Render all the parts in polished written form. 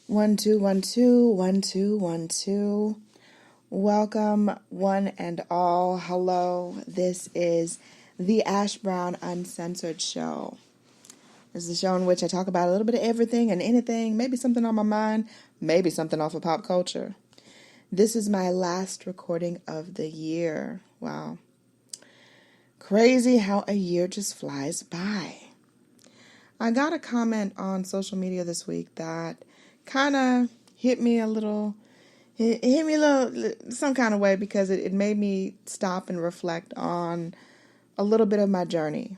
One, two, one, two, one, two, one, two. Welcome, one and all. Hello. This is the Ash Brown Uncensored Show. This is a show in which I talk about a little bit of everything and anything, maybe something on my mind, maybe something off of pop culture. This is my last recording of the year. Wow. Crazy how a year just flies by. I got a comment on social media this week that kind of hit me a little, some kind of way, because it made me stop and reflect on a little bit of my journey.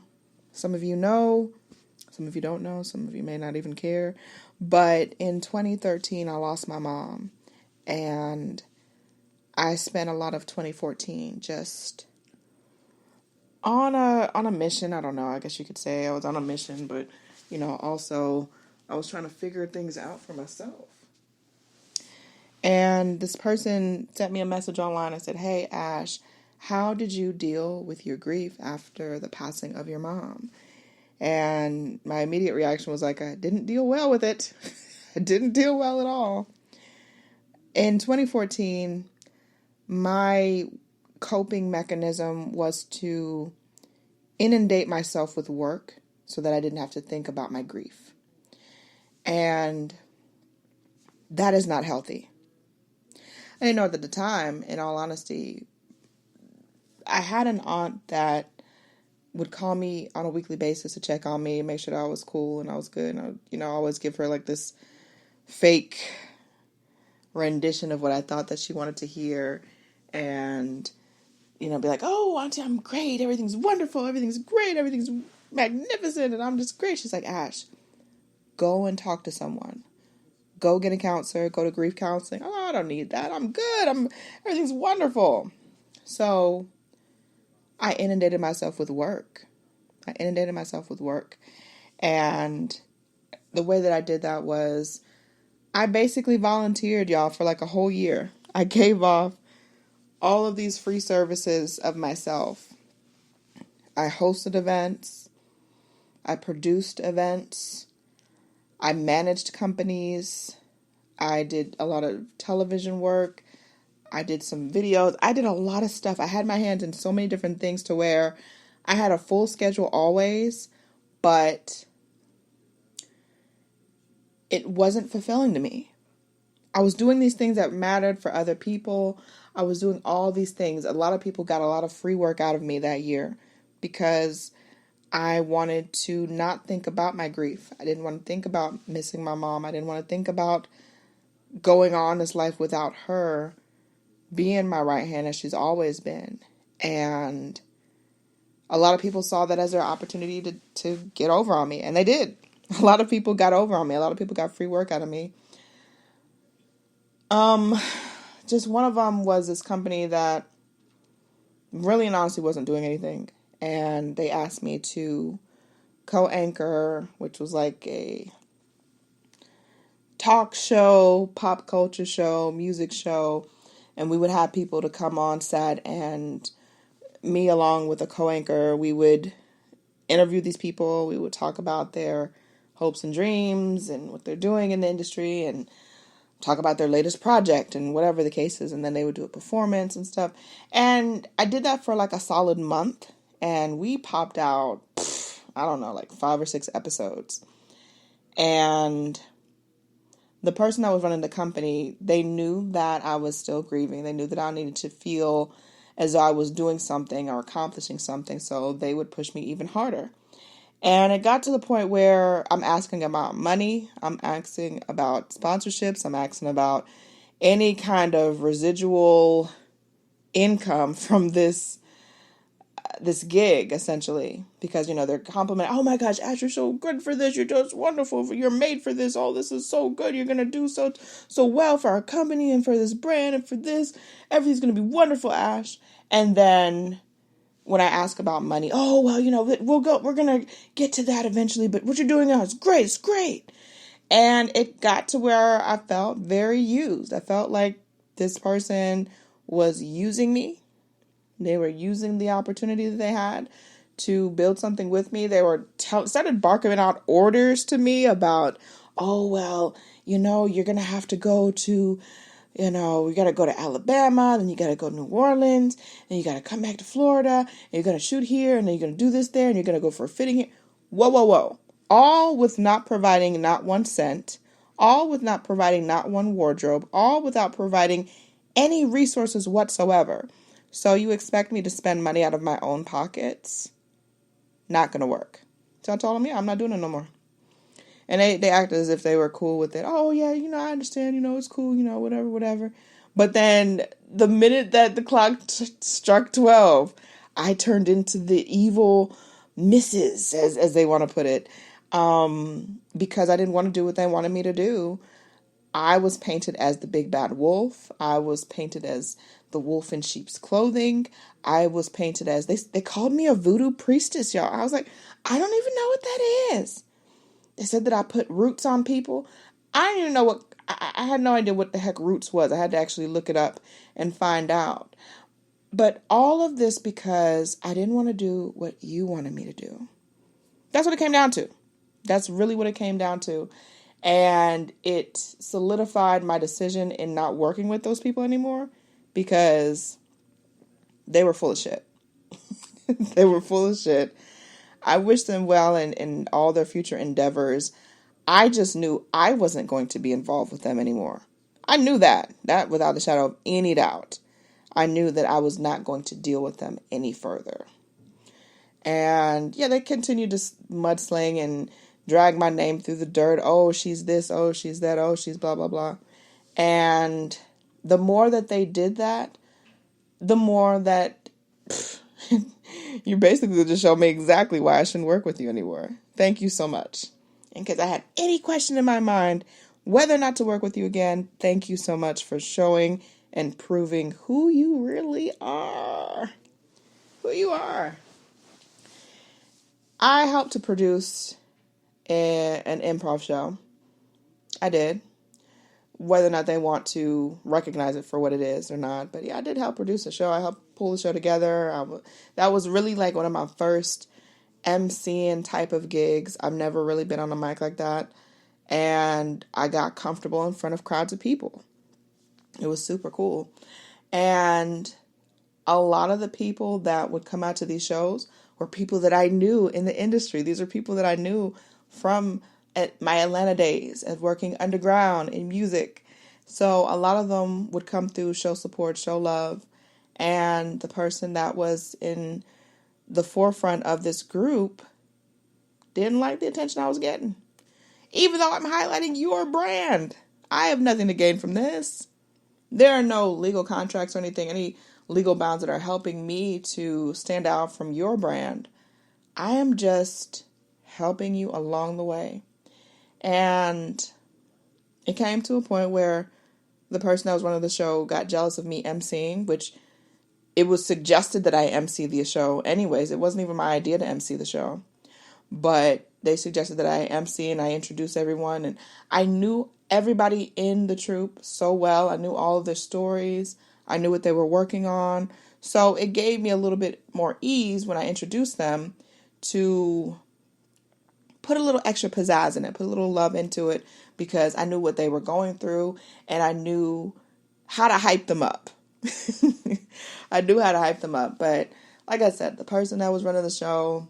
Some of you know, some of you don't know, some of you may not even care, but in 2013, I lost my mom, and I spent a lot of 2014 just on a mission. I don't know, I guess you could say I was on a mission, but also I was trying to figure things out for myself. And this person sent me a message online and said, "Hey, Ash, how did you deal with your grief after the passing of your mom?" And my immediate reaction was like, I didn't deal well with it. I didn't deal well at all. In 2014, my coping mechanism was to inundate myself with work so that I didn't have to think about my grief. And that is not healthy. I didn't know it at the time, in all honesty. I had an aunt that would call me on a weekly basis to check on me, make sure that I was cool and I was good. And I always give her like this fake rendition of what I thought that she wanted to hear. And, be like, "Oh, Auntie, I'm great. Everything's wonderful. Everything's great. Everything's magnificent. And I'm just great." She's like, "Ash, go and talk to someone. Go get a counselor. Go to grief counseling." "Oh, I don't need that. I'm good. Everything's wonderful." So I inundated myself with work. And the way that I did that was I basically volunteered, y'all, for like a whole year. I gave off all of these free services of myself. I hosted events. I produced events. I managed companies. I did a lot of television work. I did some videos. I did a lot of stuff. I had my hands in so many different things to where I had a full schedule always, but it wasn't fulfilling to me. I was doing these things that mattered for other people. I was doing all these things. A lot of people got a lot of free work out of me that year because I wanted to not think about my grief. I didn't want to think about missing my mom. I didn't want to think about going on this life without her being my right hand as she's always been. And a lot of people saw that as their opportunity to get over on me. And they did. A lot of people got over on me. A lot of people got free work out of me. Just one of them was this company that really and honestly wasn't doing anything. And they asked me to co-anchor, which was like a talk show, pop culture show, music show. And we would have people to come on set, and me along with a co-anchor, we would interview these people. We would talk about their hopes and dreams and what they're doing in the industry and talk about their latest project and whatever the case is. And then they would do a performance and stuff. And I did that for like a solid month. And we popped out, I don't know, like 5 or 6 episodes. And the person that was running the company, they knew that I was still grieving. They knew that I needed to feel as though I was doing something or accomplishing something. So they would push me even harder. And it got to the point where I'm asking about money. I'm asking about sponsorships. I'm asking about any kind of residual income from this gig, essentially, because they're complimenting, "Oh my gosh, Ash, you're so good for this, you're just wonderful, you're made for this, oh, this is so good, you're gonna do so well for our company and for this brand and for this, everything's gonna be wonderful, Ash." And then when I ask about money, "Oh, well, we're gonna get to that eventually, but what you're doing now is great, it's great." And it got to where I felt very used. I felt like this person was using me. They were using the opportunity that they had to build something with me. They were started barking out orders to me about oh, well, you're going to have to go to, you got to go to Alabama, then you got to go to New Orleans, and you got to come back to Florida, and you're going to shoot here, and then you're going to do this there, and you're going to go for a fitting here. Whoa, whoa, whoa. All with not providing not 1 cent, all with not providing not one wardrobe, all without providing any resources whatsoever. So you expect me to spend money out of my own pockets? Not going to work. So I told them, yeah, I'm not doing it no more. And they acted as if they were cool with it. Oh, yeah, I understand, it's cool, whatever, whatever. But then the minute that the clock struck 12, I turned into the evil missus, as they want to put it, because I didn't want to do what they wanted me to do. I was painted as the big bad wolf. I was painted as the wolf in sheep's clothing. I was painted as, they called me a voodoo priestess, y'all. I was like, I don't even know what that is. They said that I put roots on people. I didn't even know I had no idea what the heck roots was. I had to actually look it up and find out. But all of this because I didn't want to do what you wanted me to do. That's what it came down to. That's really what it came down to. And it solidified my decision in not working with those people anymore because they were full of shit. They were full of shit. I wish them well in all their future endeavors. I just knew I wasn't going to be involved with them anymore. I knew that without a shadow of any doubt. I knew that I was not going to deal with them any further. And yeah, they continued to mudsling and drag my name through the dirt. Oh, she's this. Oh, she's that. Oh, she's blah, blah, blah. And the more that they did that, the more that you basically just showed me exactly why I shouldn't work with you anymore. Thank you so much. In case I had any question in my mind whether or not to work with you again, thank you so much for showing and proving who you really are. Who you are. I helped to produce an improv show. I did. Whether or not they want to recognize it for what it is or not. But yeah, I did help produce a show. I helped pull the show together. That was really like one of my first MCing type of gigs. I've never really been on a mic like that. And I got comfortable in front of crowds of people. It was super cool. And a lot of the people that would come out to these shows were people that I knew in the industry. These are people that I knew from at my Atlanta days and working underground in music. So a lot of them would come through, show support, show love. And the person that was in the forefront of this group didn't like the attention I was getting. Even though I'm highlighting your brand, I have nothing to gain from this. There are no legal contracts or anything, any legal bounds that are helping me to stand out from your brand. I am just helping you along the way. And it came to a point where the person that was running the show got jealous of me emceeing, which it was suggested that I MC the show anyways. It wasn't even my idea to MC the show. But they suggested that I MC and I introduced everyone. And I knew everybody in the troupe so well. I knew all of their stories. I knew what they were working on. So it gave me a little bit more ease when I introduced them to put a little extra pizzazz in it, put a little love into it, because I knew what they were going through and I knew how to hype them up. I knew how to hype them up. But like I said, the person that was running the show,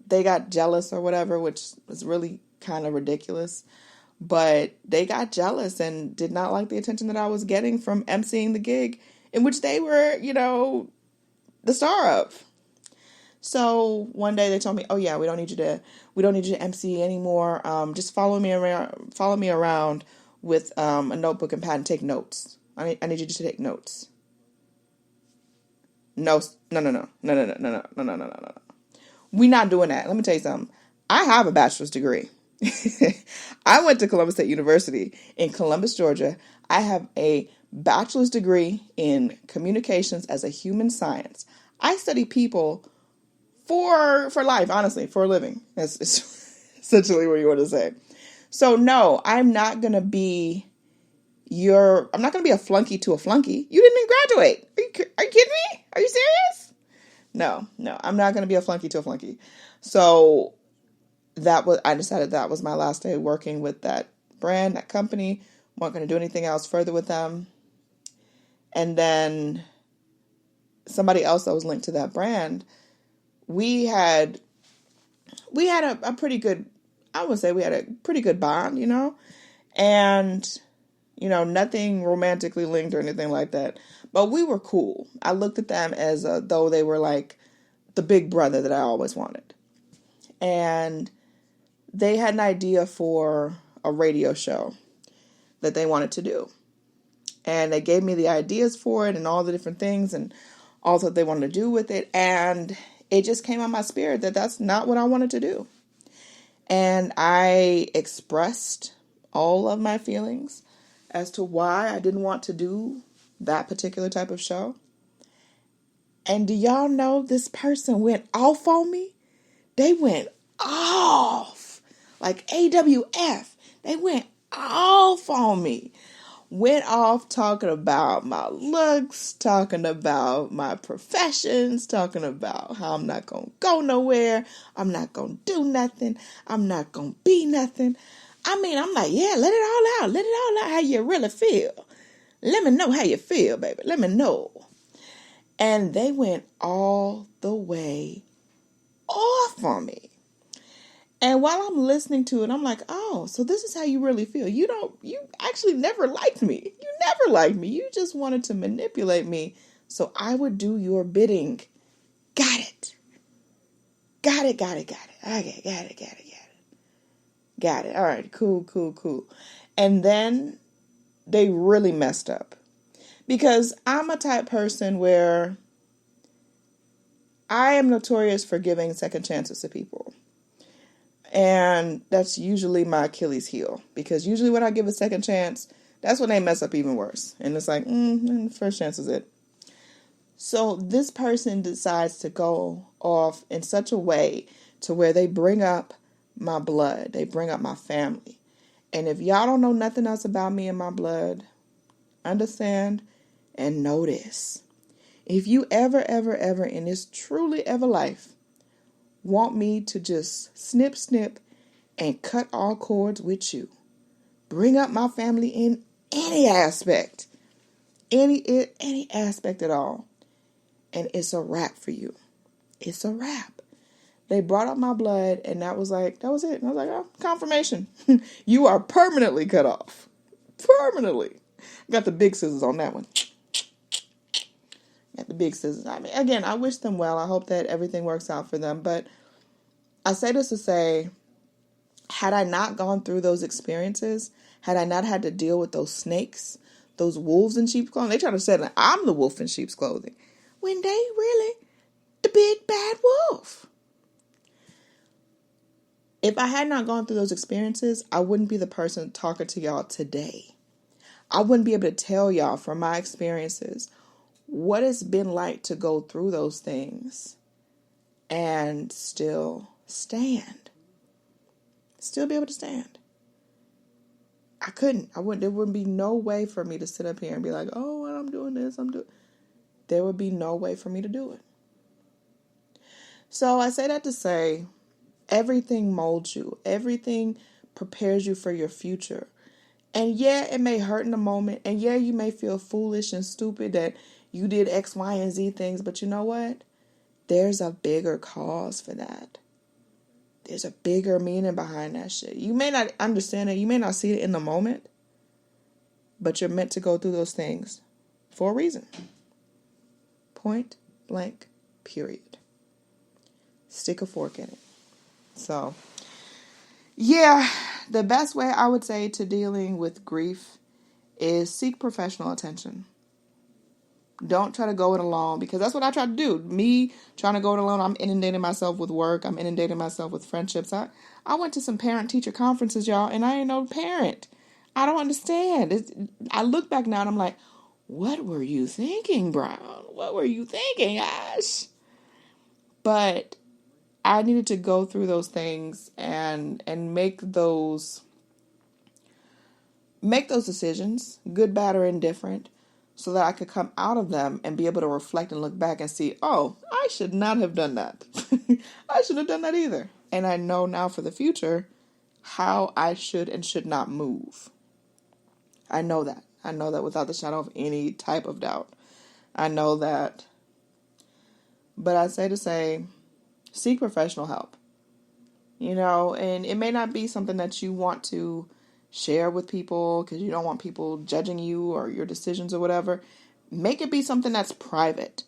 they got jealous or whatever, which was really kind of ridiculous. But they got jealous and did not like the attention that I was getting from emceeing the gig in which they were, the star of. So one day they told me, "Oh yeah, we don't need you to MC anymore. Just follow me around with a notebook and pad and take notes. I need you to take notes." No. We're not doing that. Let me tell you something. I have a bachelor's degree. I went to Columbus State University in Columbus, Georgia. I have a bachelor's degree in communications as a human science. I study people for life, honestly, for a living. That's essentially what you want to say. So no, I'm not going to be a flunky to a flunky. You didn't even graduate. Are you kidding me? Are you serious? No, I'm not going to be a flunky to a flunky. So I decided that was my last day working with that brand, that company, weren't going to do anything else further with them. And then somebody else that was linked to that brand, we had a pretty good, I would say we had a pretty good bond, and, nothing romantically linked or anything like that. But we were cool. I looked at them as though they were like the big brother that I always wanted. And they had an idea for a radio show that they wanted to do. And they gave me the ideas for it and all the different things and all that they wanted to do with it. And it just came on my spirit that that's not what I wanted to do. And I expressed all of my feelings as to why I didn't want to do that particular type of show. And do y'all know this person went off on me? They went off. Like AWF. They went off on me. Went off talking about my looks, talking about my professions, talking about how I'm not going to go nowhere. I'm not going to do nothing. I'm not going to be nothing. I mean, I'm like, yeah, let it all out. Let it all out how you really feel. Let me know how you feel, baby. Let me know. And they went all the way off on me. And while I'm listening to it, I'm like, oh, so this is how you really feel. You actually never liked me. You never liked me. You just wanted to manipulate me so I would do your bidding. Got it. Got it. Okay, got it. All right, cool. And then they really messed up. Because I'm a type person where I am notorious for giving second chances to people. And that's usually my Achilles heel. Because usually when I give a second chance, that's when they mess up even worse. And it's like, first chance is it. So this person decides to go off in such a way to where they bring up my blood. They bring up my family. And if y'all don't know nothing else about me and my blood, understand and know this. If you ever in this truly ever life want me to just snip and cut all cords with you, bring up my family in any aspect, any aspect at all, and it's a wrap for you. It's a wrap. They brought up my blood, and that was it. And I was like, oh, confirmation. You are permanently cut off. Permanently. Got the big scissors on that one. Got the big scissors. I mean, again, I wish them well. I hope that everything works out for them. But I say this to say, had I not gone through those experiences, had I not had to deal with those snakes, those wolves in sheep's clothing, they try to say that I'm the wolf in sheep's clothing, when they really the big bad wolf. If I had not gone through those experiences, I wouldn't be the person talking to y'all today. I wouldn't be able to tell y'all from my experiences what it's been like to go through those things and still stand. Still be able to stand. I couldn't. There wouldn't be no way for me to sit up here and be like, oh, well, I'm doing this. There would be no way for me to do it. So I say that to say, everything molds you. Everything prepares you for your future. And yeah, it may hurt in the moment. And yeah, you may feel foolish and stupid that you did X, Y, and Z things. But you know what? There's a bigger cause for that. There's a bigger meaning behind that shit. You may not understand it. You may not see it in the moment. But you're meant to go through those things for a reason. Point blank, period. Stick a fork in it. So, yeah, the best way I would say to dealing with grief is seek professional attention. Don't try to go it alone, because that's what I try to do. Me trying to go it alone, I'm inundating myself with work. I'm inundating myself with friendships. I went to some parent-teacher conferences, y'all, and I ain't no parent. I don't understand. I look back now and I'm like, what were you thinking, Brown? What were you thinking, Ash? But I needed to go through those things and make those decisions, good, bad, or indifferent, so that I could come out of them and be able to reflect and look back and see, oh, I should not have done that. I shouldn't have done that either. And I know now for the future, how I should and should not move. I know that. I know that without the shadow of any type of doubt. I know that. But I say to say, seek professional help. And it may not be something that you want to share with people because you don't want people judging you or your decisions or whatever. Make it be something that's private.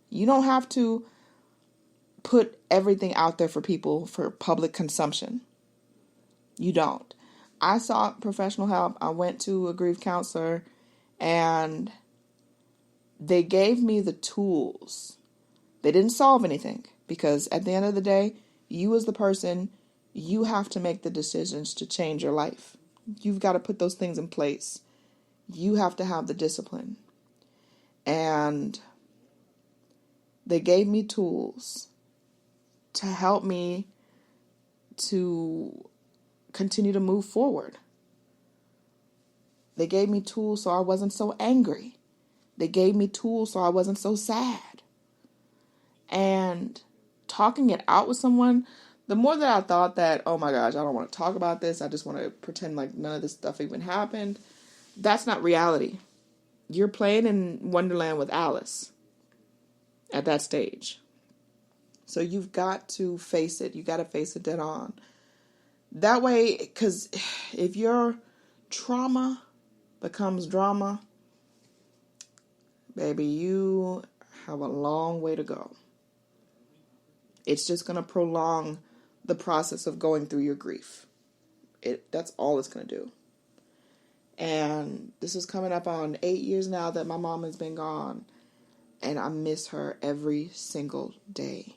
You don't have to put everything out there for people for public consumption. You don't. I sought professional help. I went to a grief counselor and they gave me the tools. They didn't solve anything because at the end of the day, you as the person, you have to make the decisions to change your life. You've got to put those things in place. You have to have the discipline. And they gave me tools to help me to continue to move forward. They gave me tools so I wasn't so angry. They gave me tools so I wasn't so sad. And talking it out with someone, the more that I thought that, oh my gosh, I don't want to talk about this. I just want to pretend like none of this stuff even happened. That's not reality. You're playing in Wonderland with Alice at that stage. So you've got to face it. You got to face it dead on. That way, because if your trauma becomes drama, baby, you have a long way to go. It's just going to prolong the process of going through your grief. That's all it's going to do. And this is coming up on 8 years now that my mom has been gone. And I miss her every single day.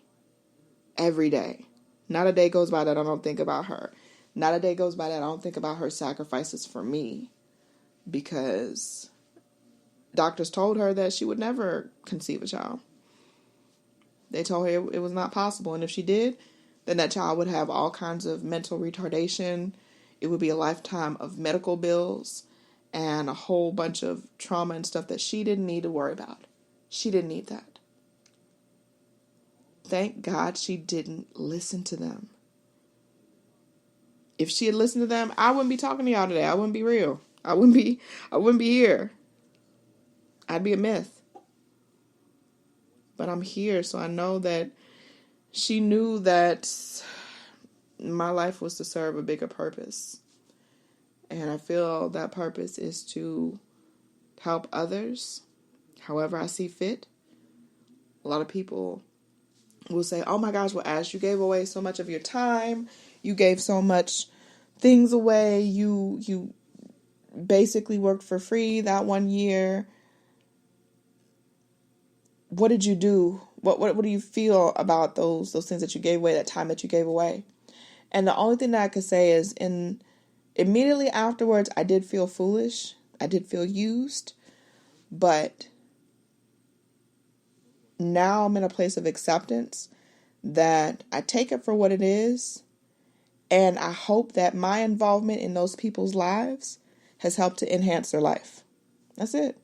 Every day. Not a day goes by that I don't think about her. Not a day goes by that I don't think about her sacrifices for me. Because doctors told her that she would never conceive a child. They told her it was not possible. And if she did, then that child would have all kinds of mental retardation. It would be a lifetime of medical bills and a whole bunch of trauma and stuff that she didn't need to worry about. She didn't need that. Thank God she didn't listen to them. If she had listened to them, I wouldn't be talking to y'all today. I wouldn't be real. I wouldn't be here. I'd be a myth. But I'm here, so I know that she knew that my life was to serve a bigger purpose. And I feel that purpose is to help others however I see fit. A lot of people will say, oh my gosh, well, Ash, you gave away so much of your time. You gave so much things away. You basically worked for free that 1 year. What did you do? What do you feel about those things that you gave away, that time that you gave away? And the only thing that I could say is immediately afterwards, I did feel foolish. I did feel used. But now I'm in a place of acceptance that I take it for what it is. And I hope that my involvement in those people's lives has helped to enhance their life. That's it.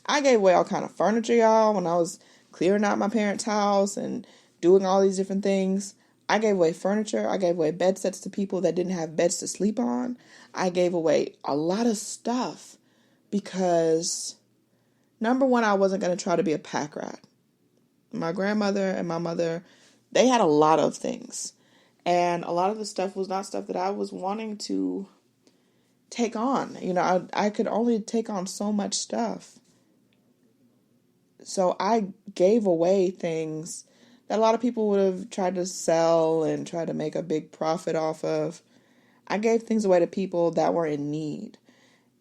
I gave away all kind of furniture, y'all, when I was clearing out my parents' house and doing all these different things. I gave away furniture. I gave away bed sets to people that didn't have beds to sleep on. I gave away a lot of stuff because, number one, I wasn't going to try to be a pack rat. My grandmother and my mother, they had a lot of things. And a lot of the stuff was not stuff that I was wanting to take on. I could only take on so much stuff. So I gave away things that a lot of people would have tried to sell and try to make a big profit off of. I gave things away to people that were in need.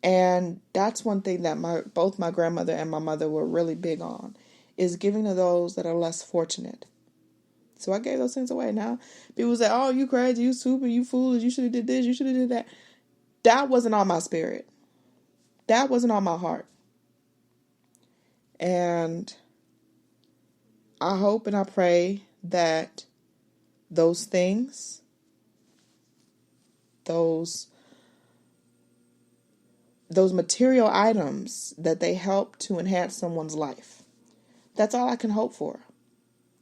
And that's one thing that both my grandmother and my mother were really big on, is giving to those that are less fortunate. So I gave those things away. Now, people say, oh, you crazy, you stupid, you foolish, you should have did this, you should have did that. That wasn't on my spirit. That wasn't on my heart. And I hope and I pray that those things, those material items, that they help to enhance someone's life. That's all I can hope for.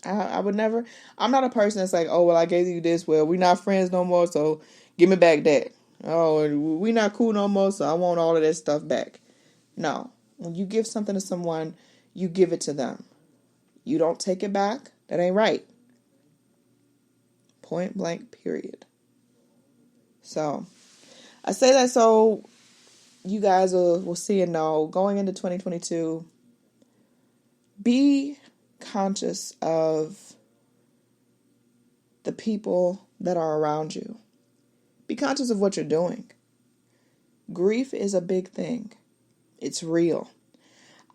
I would never, I'm not a person that's like, oh, well, I gave you this, well, we're not friends no more, so, Give me back that. Oh, we not cool no more, so I want all of that stuff back. No. When you give something to someone, you give it to them. You don't take it back. That ain't right. Point blank, period. So, I say that so you guys will see and know, going into 2022, be conscious of the people that are around you. Be conscious of what you're doing. Grief is a big thing. It's real.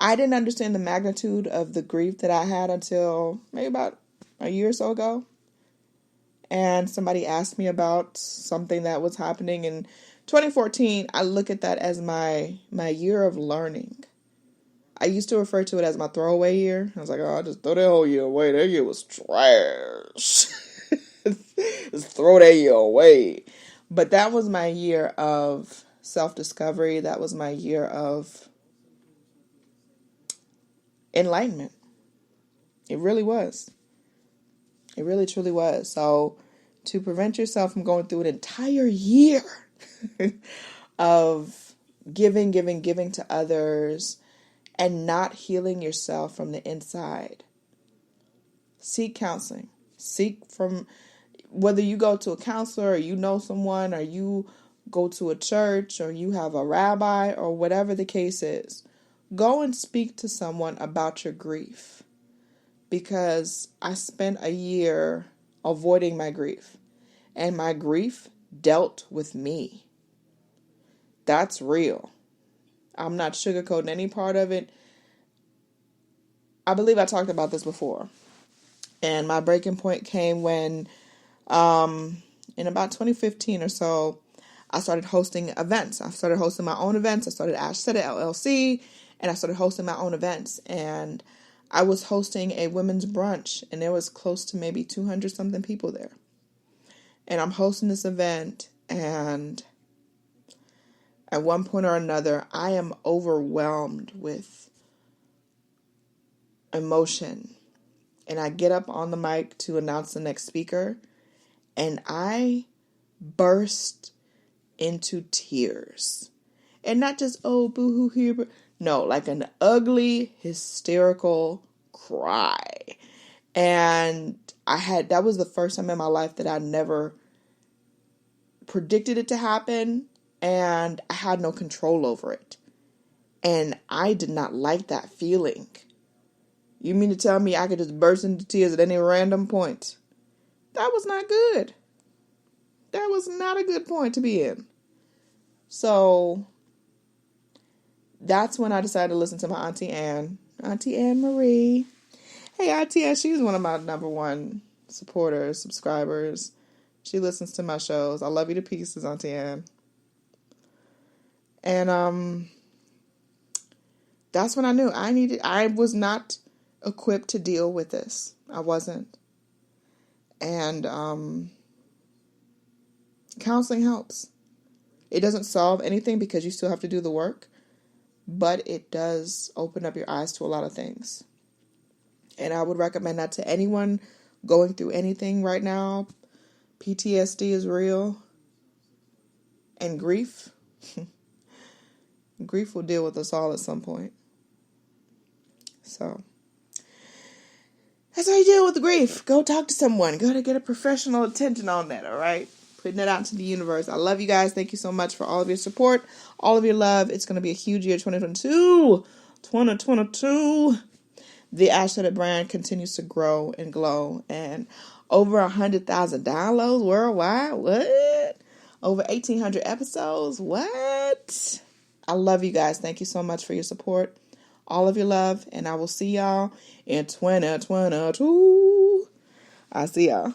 I didn't understand the magnitude of the grief that I had until maybe about a year or so ago. And somebody asked me about something that was happening in 2014. I look at that as my year of learning. I used to refer to it as my throwaway year. I was like, oh, I just throw that whole year away. That year was trash. Just throw that year away. But that was my year of self-discovery. That was my year of enlightenment. It really was. It really, truly was. So to prevent yourself from going through an entire year of giving to others and not healing yourself from the inside, seek counseling. Seek from, whether you go to a counselor or you know someone or you go to a church or you have a rabbi or whatever the case is, go and speak to someone about your grief. Because I spent a year avoiding my grief, and my grief dealt with me. That's real. I'm not sugarcoating any part of it. I believe I talked about this before. And my breaking point came when, in about 2015 or so, I started hosting events. I started hosting my own events. I started Ash Said It LLC, and I started hosting my own events. And I was hosting a women's brunch, and there was close to maybe 200 something people there. And I'm hosting this event, and at one point or another, I am overwhelmed with emotion. And I get up on the mic to announce the next speaker, and I burst into tears. And not just, oh, boo-hoo here, but no, like an ugly, hysterical cry. And that was the first time in my life that I never predicted it to happen, and I had no control over it. And I did not like that feeling. You mean to tell me I could just burst into tears at any random point? That was not good. That was not a good point to be in. So that's when I decided to listen to my Auntie Anne Marie. Hey, Auntie Anne, she's one of my number one supporters, subscribers. She listens to my shows. I love you to pieces, Auntie Anne. And that's when I knew I was not equipped to deal with this. I wasn't. And counseling helps. It doesn't solve anything because you still have to do the work, but it does open up your eyes to a lot of things. And I would recommend that to anyone going through anything right now. PTSD is real. And grief. Grief will deal with us all at some point. So that's how you deal with the grief. Go talk to someone. Go to get a professional attention on that, all right? Putting it out into the universe. I love you guys. Thank you so much for all of your support, all of your love. It's going to be a huge year, 2022. 2022. The Ash Said It brand continues to grow and glow. And over 100,000 downloads worldwide. What? Over 1,800 episodes. What? I love you guys. Thank you so much for your support. All of your love. And I will see y'all in 2022. I'll see y'all.